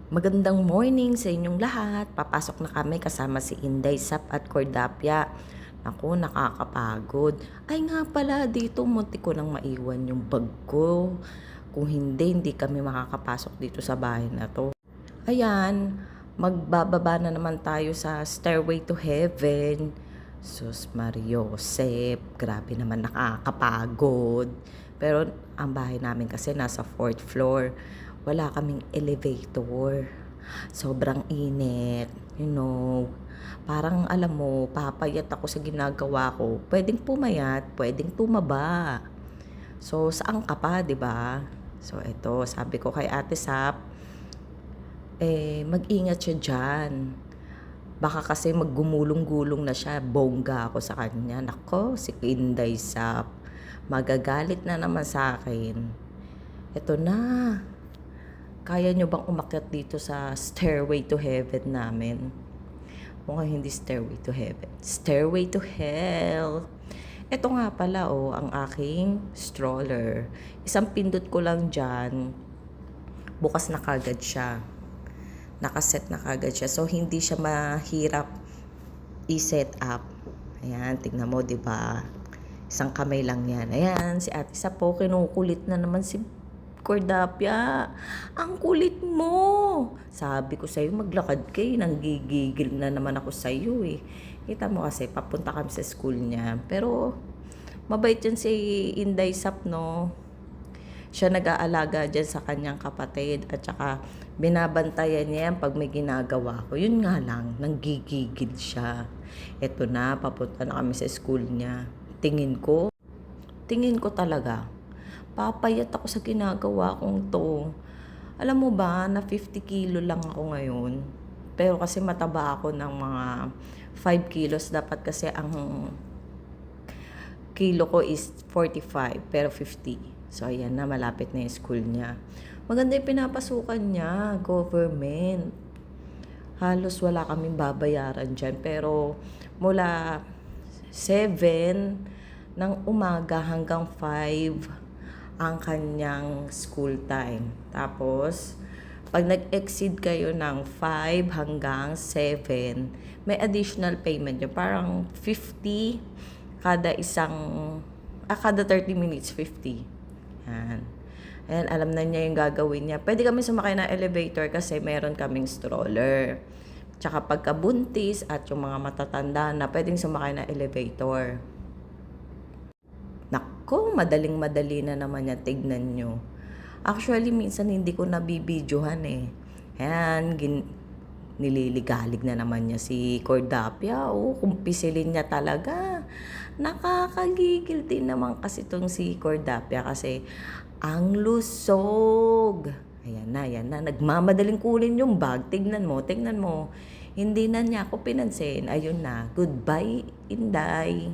Magandang morning sa inyong lahat. Papasok na kami kasama si Inday, Sap at Cordapia. Naku, nakakapagod. Ay nga pala, dito muntik ko nang maiwan yung bag ko. Kung hindi kami makakapasok dito sa bahay na to. Ayan, magbababa na naman tayo sa Stairway to Heaven. Sus Mario, Josep, grabe naman nakakapagod. Pero ang bahay namin kasi nasa 4th floor. Wala kaming elevator. Sobrang init, Parang alam mo, papayat ako sa ginagawa ko. Pwedeng pumayat, pwedeng tumaba. So, saan ka pa, 'di ba? So, eto, sabi ko kay Ate Sap, mag-ingat siya diyan. Baka kasi maggumulong-gulong na siya, bongga ako sa kanya. Nako, si Inday Sap, magagalit na naman sa akin. Eto na, kaya nyo bang umakyat dito sa Stairway to Heaven namin? Mukhang hindi Stairway to Heaven. Stairway to Hell. Ito nga pala, ang aking stroller. Isang pindot ko lang dyan, bukas na kagad siya. Nakaset na kagad siya. So, hindi siya mahirap i-set up. Ayan, tignan mo, di ba? Isang kamay lang yan. Ayan, si Ate Sapo, kinukulit na naman si Cordapia. Ang kulit mo! Sabi ko sa'yo, maglakad kayo. Nanggigigil na naman ako sa'yo eh. Kita mo kasi, papunta kami sa school niya. Pero, mabait yan si Inday Sap, no? Siya nag-aalaga dyan sa kanyang kapatid at saka binabantayan niya yan pag may ginagawa ko. Yun nga lang, nanggigigil siya. Eto na, papunta na kami sa school niya. Tingin ko talaga, papayat ako sa ginagawa kong to. Alam mo ba, na 50 kilo lang ako ngayon. Pero kasi mataba ako ng mga 5 kilos. Dapat kasi ang kilo ko is 45, pero 50. So, ayan na, malapit na yung school niya. Maganda yung pinapasukan niya, government. Halos wala kaming babayaran dyan. Pero, mula 7 ng umaga hanggang 5 ang kanyang school time. Tapos, pag nag-exceed kayo ng 5 hanggang 7, may additional payment yun. Parang 50 kada 30 minutes, 50. Yan. Ayan, alam na niya yung gagawin niya. Pwede kami sumakay na elevator kasi meron kaming stroller. Tsaka pagkabuntis at yung mga matatanda na pwedeng sumakay na elevator. Nako, madaling-madali na naman yan. Tignan nyo. Actually, minsan hindi ko nabibidyohan eh. Ayan, nililigalig na naman niya si Cordapia. Kung pisilin niya talaga. Nakakagigil din naman kasi itong si Cordapia kasi ang lusog. Ayan na. Nagmamadaling kunin yung bag. Tignan mo. Hindi na niya ako pinansin. Ayun na. Goodbye, Inday.